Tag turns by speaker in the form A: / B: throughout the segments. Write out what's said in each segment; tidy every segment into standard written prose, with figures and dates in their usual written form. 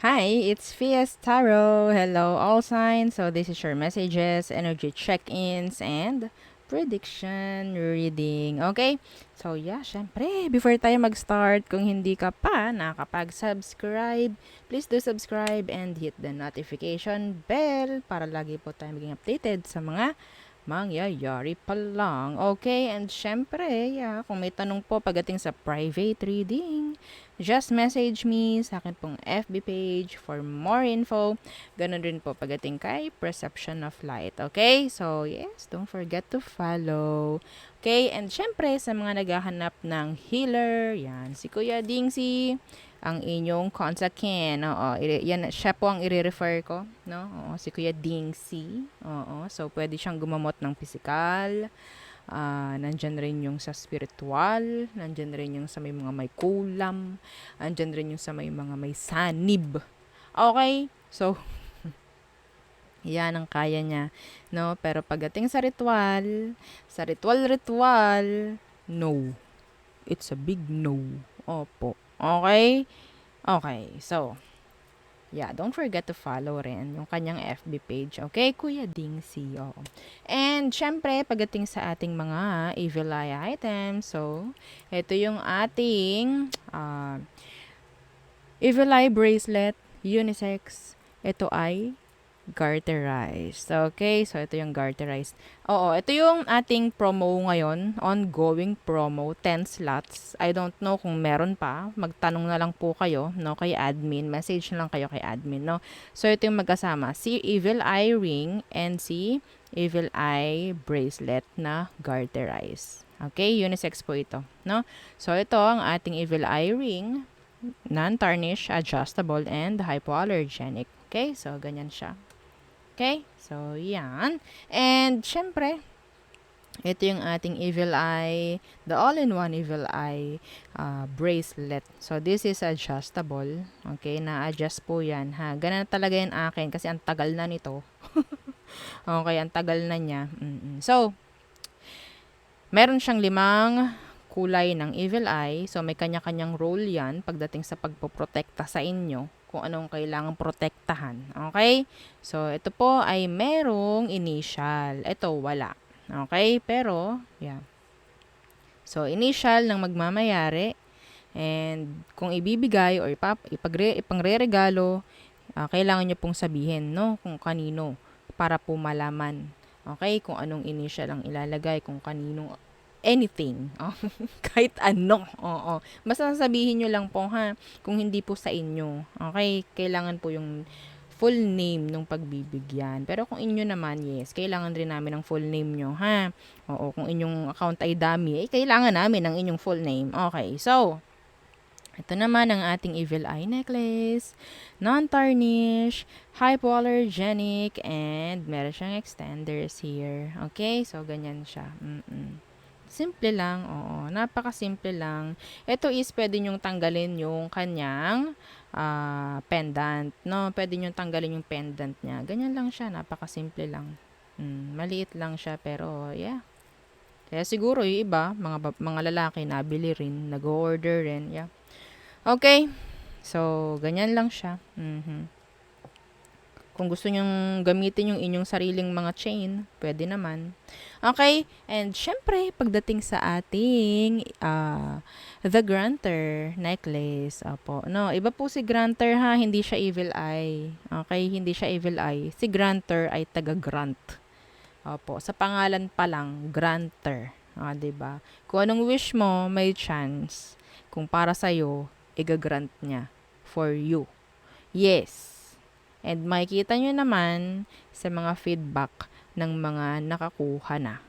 A: Hi, it's Fias Tarot. Hello, all signs. So this is your messages, energy check-ins, and prediction reading. Okay? So yeah, syempre, before tayo mag-start, kung hindi ka pa nakapag-subscribe, please do subscribe and hit the notification bell para lagi po tayo maging updated sa mga mangyayari pa lang. Okay, and syempre, yeah, kung may tanong po pagdating sa private reading, just message me sa akin pong FB page for more info. Ganun rin po pagdating kay Perception of Light. Okay, so yes, don't forget to follow. Okay, and syempre sa mga naghahanap ng healer, yan, si Kuya Dingsi, ang inyong konsakin. Oo, yan, siya po ang i-refer ko, no? Oo, si Kuya Dingsi. Oo, so pwede siyang gumamot ng physical. Nandyan rin yung sa spiritual, nandyan rin yung sa may mga may kulam, nandyan rin yung sa may mga may sanib. Okay, so yan ang kaya niya, no? Pero pagdating sa ritual, no. It's a big no. Opo. Okay? Okay, so, yeah, don't forget to follow rin yung kanyang FB page. Okay, Kuya Dingsi. Oo. And, syempre, pagdating sa ating mga evil eye items, so, ito yung ating evil eye bracelet, unisex. Ito ay garterized. Okay, so ito yung garterized. Oo, ito yung ating promo ngayon, ongoing promo, 10 slots. I don't know kung meron pa. Magtanong na lang po kayo, no, kay admin. Message na lang kayo kay admin, no. So ito yung magkasama, si Evil Eye Ring and si Evil Eye Bracelet na garterized. Okay, unisex po ito, no. So ito ang ating Evil Eye Ring, non-tarnish, adjustable, and hypoallergenic. Okay, so ganyan siya. Okay? So, yan. And, syempre, ito yung ating Evil Eye, the all-in-one Evil Eye bracelet. So, this is adjustable. Okay? Na-adjust po yan, ha? Ganun talaga yan akin kasi ang tagal na nito. Okay, ang tagal na niya. So, meron siyang 5 kulay ng Evil Eye. So, may kanya-kanyang role yan pagdating sa pagpoprotekta sa inyo kung anong kailangang protektahan. Okay? So, ito po ay merong initial. Ito, wala. Okay? Pero, yeah. So, initial ng magmamayari. And, kung ibibigay or ipangre-regalo, kailangan nyo pong sabihin, no? Kung kanino. Para po malaman. Okay? Kung anong initial ang ilalagay, kung kanino anything. Kahit ano. Oo. Basta sabihin nyo lang po, ha, kung hindi po sa inyo. Okay? Kailangan po yung full name nung pagbibigyan. Pero kung inyo naman, yes, kailangan rin namin ng full name nyo, ha? Oo, kung inyong account ay dummy, kailangan namin ng inyong full name. Okay, so, ito naman ang ating Evil Eye necklace, non-tarnish, hypoallergenic, and meron siyang extenders here. Okay, so ganyan siya. Simple lang, oo. Napaka-simple lang. Ito is pwede nyong tanggalin yung kanyang pendant, no? Pwede nyong tanggalin yung pendant niya. Ganyan lang siya, napaka-simple lang. Maliit lang siya, pero yeah. Kaya siguro yung iba, mga lalaki, nabili rin, nag-order rin, yeah. Okay, so ganyan lang siya. Kung gusto nyong gamitin yung inyong sariling mga chain, pwede naman. Okay, and syempre, pagdating sa ating The Granter necklace, opo. No, iba po si Granter, ha, hindi siya Evil Eye. Okay, hindi siya Evil Eye. Si Granter ay taga-grant. Opo, sa pangalan pa lang, Granter. 'Di ba? Kung anong wish mo, may chance. Kung para sa'yo, i-grant niya for you. Yes. And makikita nyo naman sa mga feedback ng mga nakakuha na.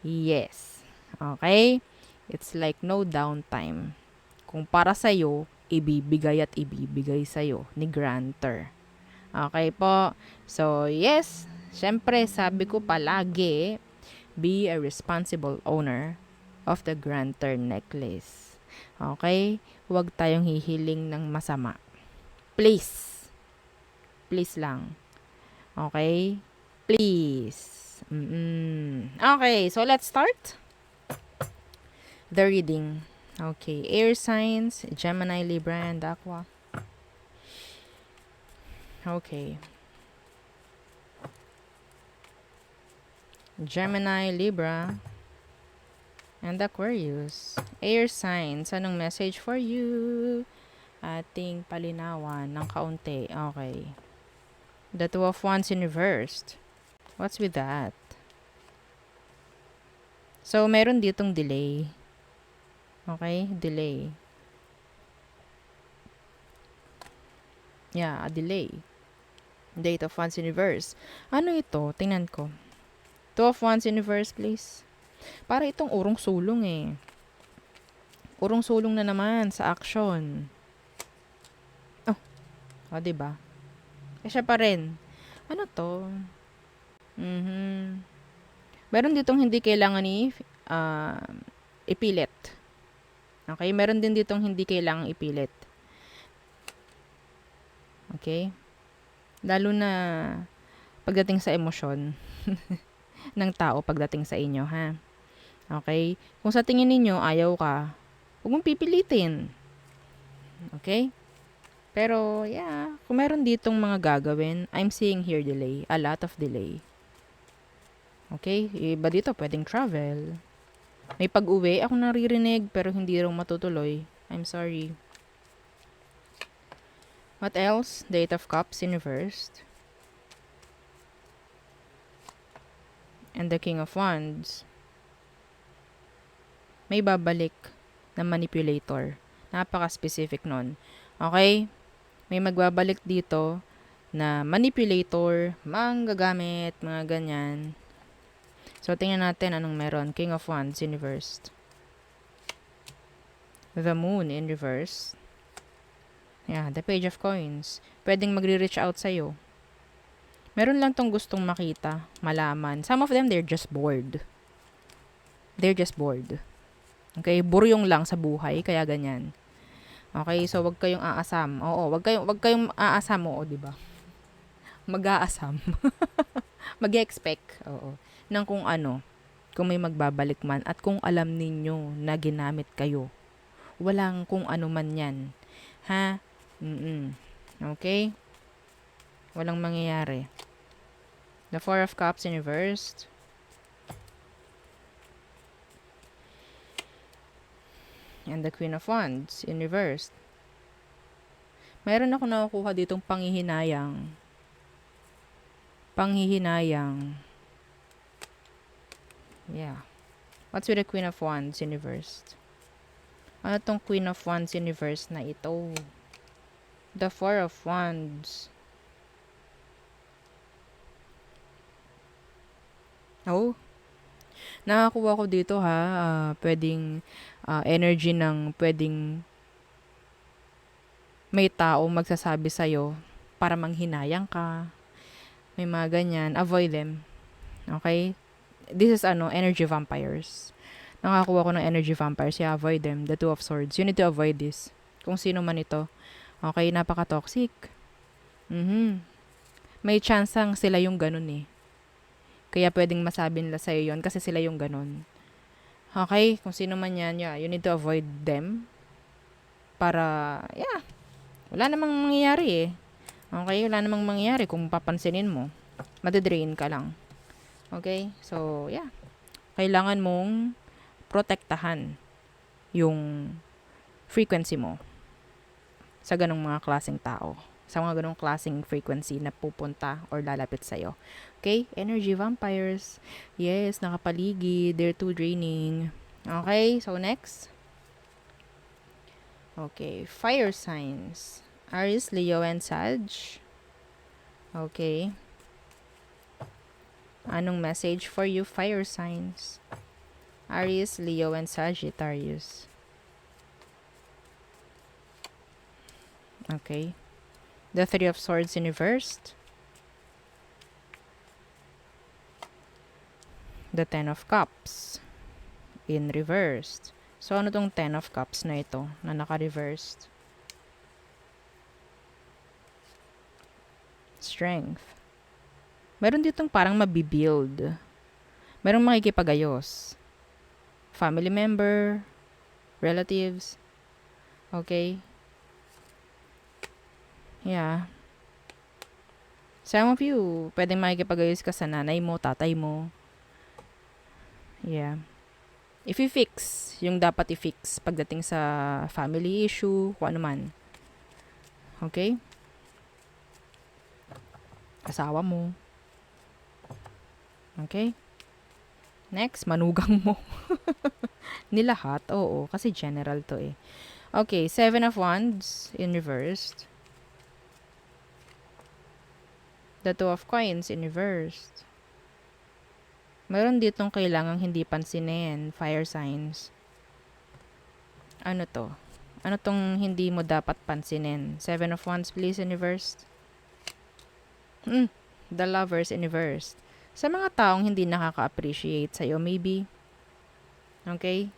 A: Yes. Okay? It's like no downtime. Kung para sa'yo, ibibigay at ibibigay sa'yo ni Granter. Okay po? So, yes. Siyempre, sabi ko palagi, be a responsible owner of the Granter necklace. Okay? Huwag tayong hihiling ng masama. Please. Please lang. Okay? Please. Okay, so let's start the reading. Okay, air signs, Gemini, Libra, and Aqua. Okay. Gemini, Libra, and Aquarius. Air signs, anong message for you? Ating palinawan ng kaunti. Okay. The Two of Wands in reversed. What's with that? So, meron ditong delay. Okay? Delay. Yeah, a delay. Eight of Wands in reverse. Ano ito? Tingnan ko. Two of Wands in reverse, please. Para itong urong sulong eh. Urong sulong na naman sa action. Oh, diba? Siya pa rin. Ano to? Meron ditong hindi kailangan ipilit. Okay? Meron din ditong hindi kailangan ipilit. Okay? Lalo na pagdating sa emosyon ng tao pagdating sa inyo, ha? Okay? Kung sa tingin ninyo ayaw ka, huwag mong pipilitin. Okay? Pero, yeah, kung meron ditong mga gagawin, I'm seeing here delay. A lot of delay. Okay? Iba dito, pwedeng travel. May pag-uwi, ako naririnig, pero hindi raw matutuloy. I'm sorry. What else? The Eight of Cups in reversed. And the King of Wands. May babalik na manipulator. Napaka-specific nun. Okay? May magbabalik dito na manipulator, manggagamit, mga ganyan. So, tingnan natin anong meron. King of Wands in reversed. The Moon in reverse. Yeah, the Page of Coins. Pwedeng magre-reach out sa'yo. Meron lang tong gustong makita, malaman. Some of them, they're just bored. They're just bored. Okay? Buryong lang sa buhay, kaya ganyan. Okay? So, wag kayong aasam. Oo, wag kayong aasam. Oo, diba? Mag-aasam. Mag-expect. Oo. Ng kung ano. Kung may magbabalik man. At kung alam ninyo na ginamit kayo. Walang kung ano man yan. Ha? Okay? Walang mangyayari. The Four of Cups in reversed. And the Queen of Wands in reversed. Mayroon ako nakukuha ditong panghihinayang. Panghihinayang. Yeah. What's with the Queen of Wands in reversed? Ano tong Queen of Wands in reverse na ito? The Four of Wands. Oh. Nakakuha ko dito ha. Pwedeng energy ng pwedeng may tao magsasabi sa'yo para manghinayang ka. May mga ganyan. Avoid them. Okay? This is energy vampires. Nakakuha ko ng energy vampires. Yeah, avoid them. The Two of Swords. You need to avoid this. Kung sino man ito. Okay, napaka-toxic. May chance ang sila yung ganun eh. Kaya pwedeng masabi nila sa'yo yun kasi sila yung ganun. Okay, kung sino man yan, yeah, you need to avoid them. Para, yeah, wala namang mangyayari eh. Okay, wala namang mangyayari kung papansinin mo. Madidrain ka lang. Okay, so, yeah. Kailangan mong protektahan yung frequency mo sa ganong mga klaseng tao. Sa mga ganong klaseng frequency na pupunta or lalapit sa'yo. Okay? Energy vampires. Yes, nakapaligid. They're too draining. Okay? So, next. Okay. Fire signs. Aries, Leo, and Sag. Okay. Anong message for you, fire signs? Aries, Leo, and Sagittarius. Okay. The Three of Swords in reversed. The Ten of Cups in reversed. So, ano tong Ten of Cups na ito na naka-reversed? Strength. Meron ditong parang mabibuild. Merong makikipagayos. Family member, relatives. Okay? Yeah. Some of you, pwedeng makikipag-ayos ka sa nanay mo, tatay mo. Yeah. If you fix yung dapat i-fix pagdating sa family issue, kung ano man. Okay? Asawa mo. Okay? Next, manugang mo. Nilahat, oo. Kasi general to eh. Okay, 7 of Wands in reversed. The 2 of Coins in reversed. Meron ditong kailangang hindi pansinin, fire signs. Ano to? Ano tong hindi mo dapat pansinin? 7 of Wands please in reversed. The Lovers in reversed. Sa mga taong hindi nakaka-appreciate sa'yo, maybe. Okay?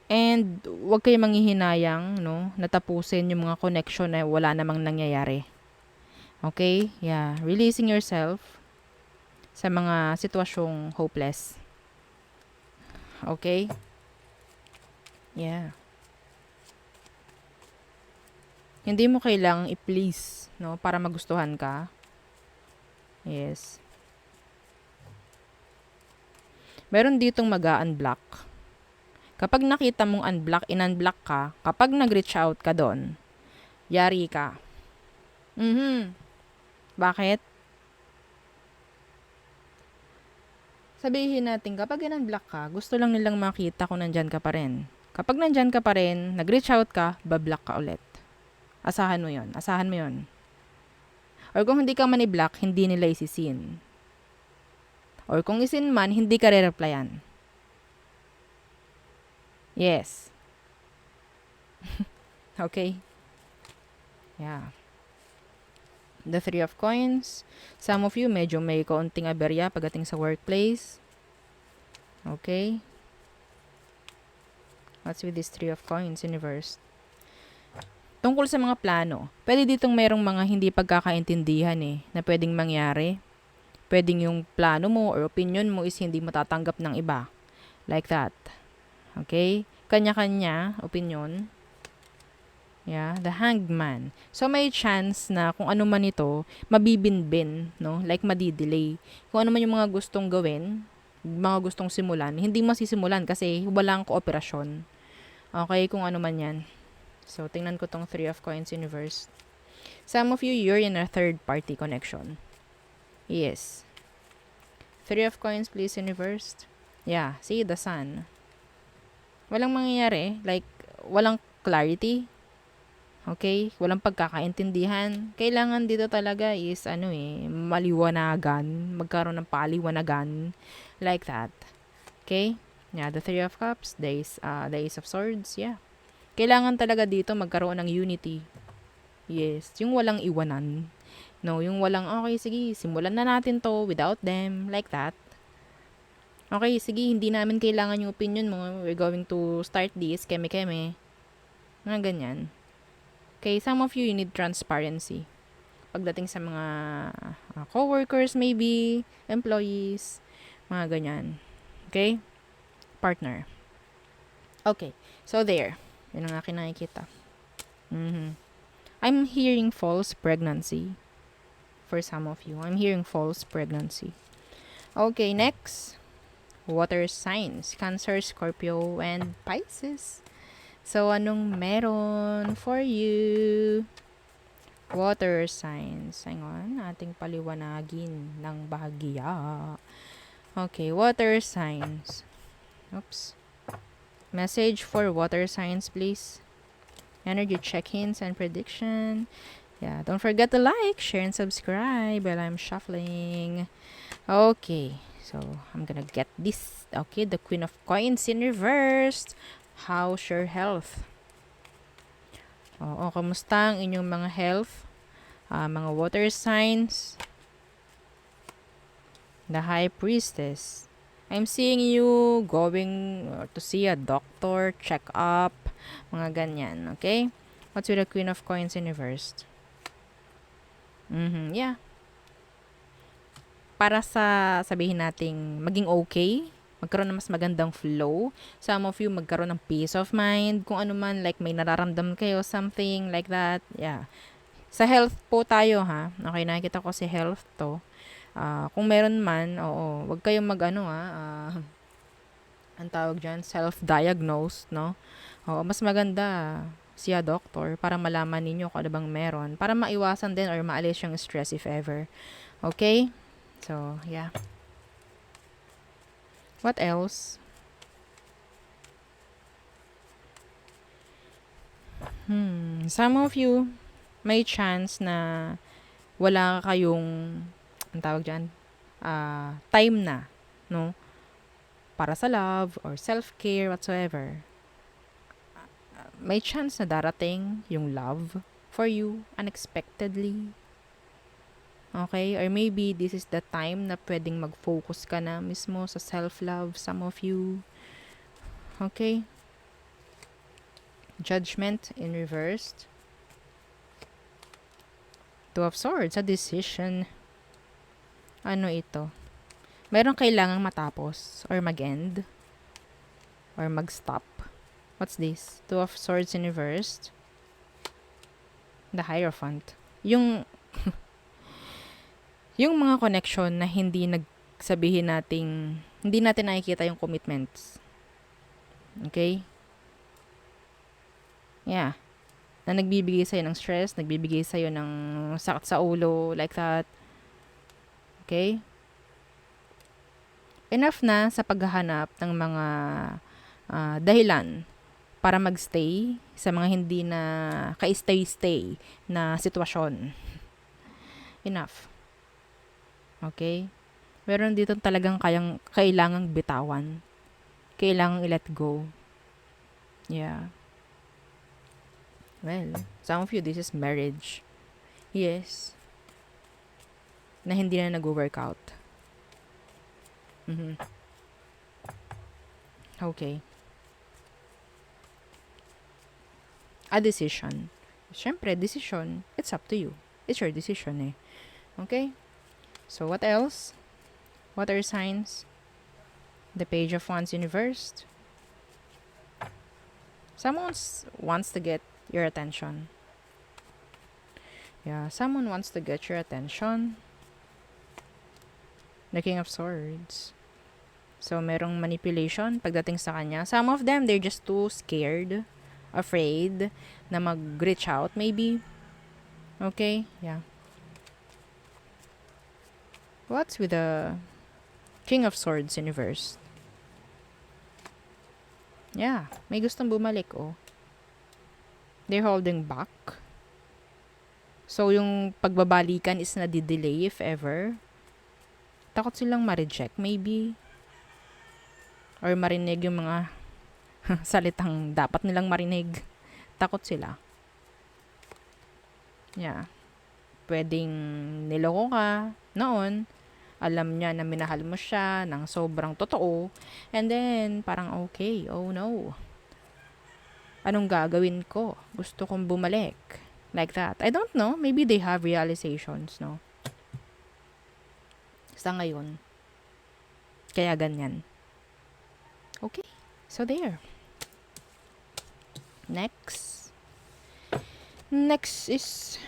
A: And huwag kayo manghihinayang, no? Natapusin yung mga connection na wala namang nangyayari. Okay? Yeah. Releasing yourself sa mga sitwasyong hopeless. Okay? Yeah. Hindi mo kailangang i-please, no? Para magustuhan ka. Yes. Meron ditong mag-unblock. Kapag nakita mong in-unblock ka, kapag nag-reach out ka doon, yari ka. Bakit? Sabihin natin, kapag in-unblock ka, gusto lang nilang makita kung nandyan ka pa rin. Kapag nandyan ka pa rin, nag-reach out ka, bablock ka ulit. Asahan mo yon. Asahan mo yon. Or kung hindi ka man i-block, hindi nila isisin. Or kung isin man, hindi ka re-replyan. Yes. Okay? Yeah. The 3 of Coins. Some of you, medyo may kaunting aberya pagdating sa workplace. Okay? What's with this 3 of Coins in reverse? Tungkol sa mga plano, pwede ditong merong mga hindi pagkakaintindihan na pwedeng mangyari. Pwedeng yung plano mo or opinion mo is hindi mo tatanggap ng iba. Like that. Okay? Kanya-kanya, opinion. Yeah, the Hangman. So, may chance na kung ano man ito, mabibinbin, no? Like, madidelay. Kung ano man yung mga gustong gawin, mga gustong simulan, hindi masisimulan kasi walang kooperasyon. Okay, kung ano man yan. So, tingnan ko tong 3 of Coins in reverse. Some of you, you're in a third-party connection. Yes. 3 of Coins, please, in reverse. Yeah, see, the Sun. Walang mangyayari. Like, walang clarity. Okay? Walang pagkakaintindihan. Kailangan dito talaga is, maliwanagan. Magkaroon ng paliwanagan. Like that. Okay? Yeah, the 3 of Cups. The Ace of Swords. Yeah. Kailangan talaga dito magkaroon ng unity. Yes. Yung walang iwanan. No, yung walang, okay, sige, simulan na natin to without them. Like that. Okay, sige, hindi namin kailangan yung opinion mo. We're going to start this. Keme-keme. Mga ganyan. Okay, some of you need transparency. Pagdating sa mga co-workers maybe, employees, mga ganyan. Okay? Partner. Okay, so there. Yun ang akin nakikita. I'm hearing false pregnancy. For some of you, I'm hearing false pregnancy. Okay, next. Water signs. Cancer, Scorpio, and Pisces. So, anong meron for you? Water signs. Hang on, ating paliwanagin ng bahagya. Okay, water signs. Oops. Message for water signs, please. Energy check-ins and prediction. Yeah, don't forget to like, share, and subscribe while I'm shuffling. Okay, so I'm gonna get this. Okay, the Queen of Coins in reverse. How's your health? Oo, kamusta ang inyong mga health? Mga water signs. The High Priestess. I'm seeing you going to see a doctor, check up, mga ganyan, okay? What's with the Queen of Coins in reverse? Yeah. Para sa sabihin nating maging okay, magkaroon ng mas magandang flow. Some of you magkaroon ng peace of mind, kung ano man, like may nararamdam kayo, something like that. Yeah. Sa health po tayo ha. Okay, nakikita ko si health to. Kung meron man, oo, wag kayong mag-ano ang tawag dyan, self-diagnose, no? Oo, mas maganda siya doktor para malaman ninyo kung ano bang meron. Para maiwasan din or maalis yung stress if ever. Okay? So, yeah. What else? Some of you, may chance na wala kayong, ang tawag dyan, time na, no? Para sa love or self-care, whatsoever. May chance na darating yung love for you unexpectedly. Okay? Or maybe this is the time na pwedeng mag-focus ka na mismo sa self-love, some of you. Okay? Judgment in reversed. Two of Swords, a decision. Ano ito? Meron kailangang matapos or mag-end or mag-stop. What's this? Two of Swords in reversed. The Hierophant. Yung yung mga connection na hindi nagsabihin nating hindi natin nakikita yung commitments. Okay? Yeah. Na nagbibigay sa'yo ng stress, nagbibigay sa'yo ng sakit sa ulo, like that. Okay? Enough na sa paghahanap ng mga dahilan para magstay sa mga hindi na ka-stay-stay na sitwasyon. Enough. Okay? Meron dito talagang kailangang bitawan. Kailangang i-let go. Yeah. Well, some of you, this is marriage. Yes. Na hindi na nag-workout. Okay. A decision. Siyempre, decision. It's up to you. It's your decision eh. Okay? So, what else? What are signs? The Page of Wands inversed. Someone wants to get your attention. Yeah, someone wants to get your attention. The King of Swords. So, merong manipulation pagdating sa kanya. Some of them, they're just too scared, afraid, na mag-reach out, maybe. Okay? Yeah. What's with the King of Swords in reverse? Yeah, may gustong bumalik, oh. They're holding back. So, yung pagbabalikan is na-delay if ever. Takot silang ma-reject, maybe. Or marinig yung mga salitang dapat nilang marinig. Takot sila. Yeah. Pwedeng niloko ka noon. Alam niya na minahal mo siya ng sobrang totoo. And then, parang okay, oh no. Anong gagawin ko? Gusto kong bumalik. Like that. I don't know. Maybe they have realizations, no? Sa ngayon. Kaya ganyan. Okay. So, there. Next. Next is...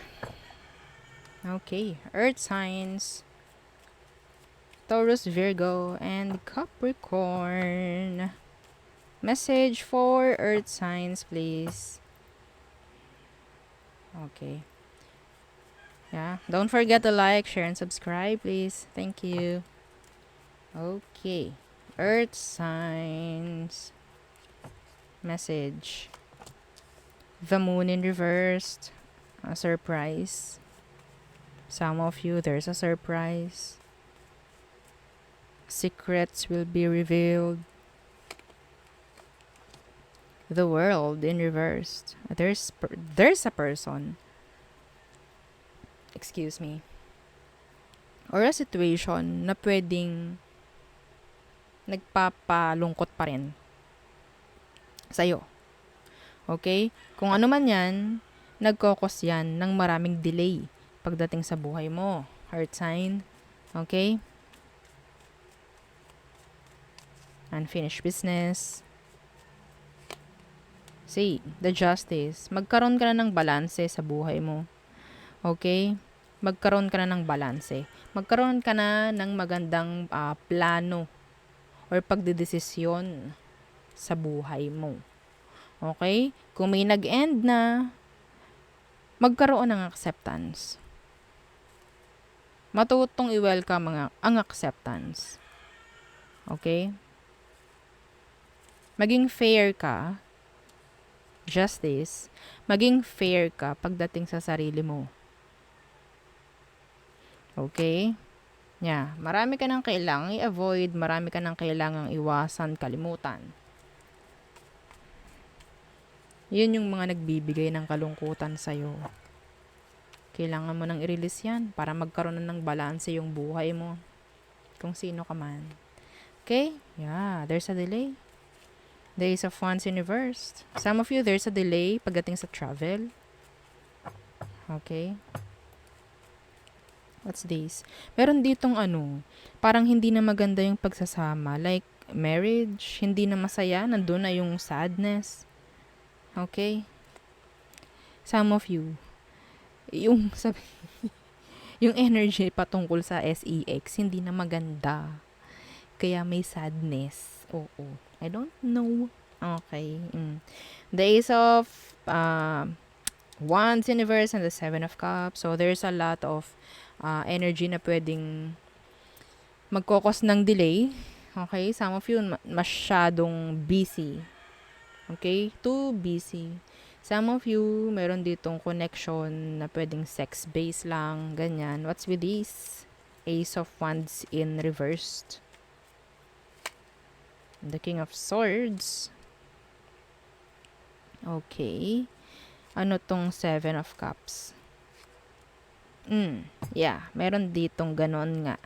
A: Okay. Earth signs. Taurus, Virgo, and Capricorn. Message for Earth signs, please. Okay. Yeah. Don't forget to like, share, and subscribe, please. Thank you. Okay. Earth signs. Message. The moon in reversed. A surprise. Some of you, there's a surprise. Secrets will be revealed. The world in reversed. There's a person. Excuse me. Or a situation na pwedeng nagpapalungkot pa rin sa'yo. Okay? Kung ano man yan, nagkokos yan ng maraming delay pagdating sa buhay mo. Heart sign. Okay? Unfinished business. See, the justice. Magkaroon ka na ng balanse sa buhay mo. Okay? Magkaroon ka na ng balanse. Magkaroon ka na ng magandang plano or pagdedesisyon sa buhay mo. Okay? Kung may nag-end na, magkaroon ng acceptance. Matutong i-welcome ang acceptance. Okay? Maging fair ka, justice, maging fair ka pagdating sa sarili mo. Okay? Yeah, marami ka nang kailangang i-avoid, marami ka nang kailangang iwasan, kalimutan. Yun yung mga nagbibigay ng kalungkutan sa'yo. Kailangan mo nang i-release yan para magkaroon ng balanse yung buhay mo. Kung sino ka man. Okay? Yeah, there's a delay. Days of Wands Universe. Some of you, there's a delay pagdating sa travel. Okay? What's this? Meron ditong parang hindi na maganda yung pagsasama. Like, marriage, hindi na masaya. Nandun na yung sadness. Okay? Some of you, yung yung energy patungkol sa SEX, hindi na maganda. Kaya may sadness. Oo. I don't know. Okay. The Ace of Wands Universe and the Seven of Cups. So, there's a lot of energy na pwedeng magkokos ng delay. Okay? Some of you masyadong busy. Okay? Too busy. Some of you, meron ditong connection na pwedeng sex-based lang, ganyan. What's with this? Ace of Wands in reversed. The King of Swords. Okay. Ano tong Seven of Cups? Yeah, meron ditong ganon nga.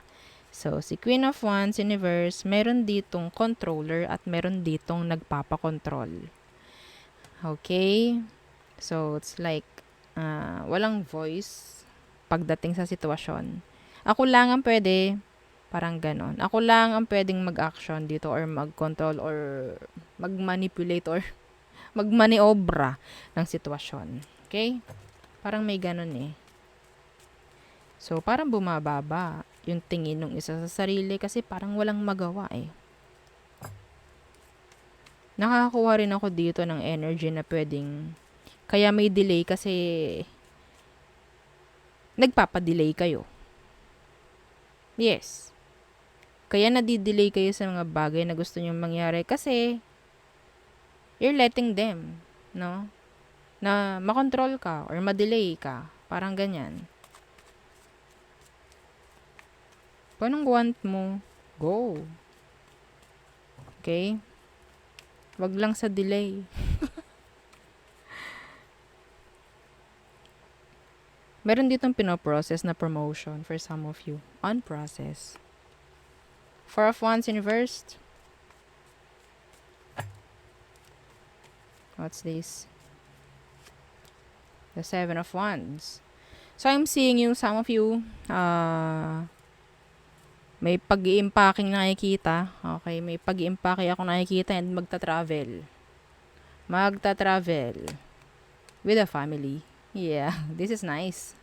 A: So, si Queen of Wands in reverse, meron ditong controller at meron ditong nagpapakontrol. Okay? So, it's like, walang voice pagdating sa sitwasyon. Ako lang ang pwede, parang ganon. Ako lang ang pwedeng mag-action dito or mag-control or mag-manipulate or mag-maniobra ng sitwasyon. Okay? Parang may ganon eh. So, parang bumababa yung tingin ng isa sa sarili kasi parang walang magawa eh. Nakakuha rin ako dito ng energy na pwedeng, kaya may delay kasi nagpapadelay kayo. Yes. Kaya nadidelay kayo sa mga bagay na gusto nyong mangyari kasi you're letting them, no? Na makontrol ka or madelay ka. Parang ganyan. Kung anong want mo, go. Okay? Wag lang sa delay. Meron ditong pinoprocess na promotion for some of you. On process. Four of Wands in reversed. What's this? The Seven of Wands. So, I'm seeing you, some of you, may pag-i-impacking nakikita. Okay, may pag-i-impake ako nakikita and magta-travel. Magta-travel. With a family. Yeah, this is nice.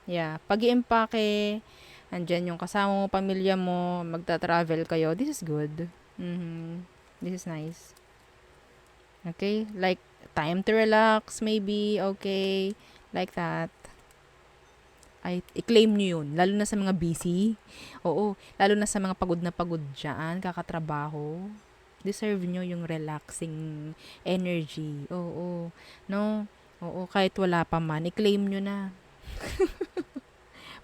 A: Yeah, pag-i-impake, andyan yung kasama mo, pamilya mo, magta-travel kayo. This is good. This is nice. Okay, like, time to relax, maybe, okay, like that. Ay, i-claim nyo yun. Lalo na sa mga busy. Oo, lalo na sa mga pagod na pagod dyan, kakatrabaho. Deserve nyo yung relaxing energy. Oo, no? Oo, kahit wala pa man, i-claim nyo na.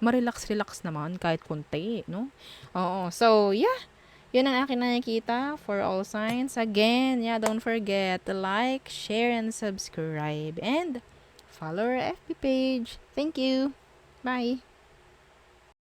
A: Ma-relax-relax naman, kahit konti, no? Oo, so, yeah. Yun ang akin nakikita for all signs. Again, yeah, don't forget to like, share, and subscribe. And follow our FB page. Thank you. Bye.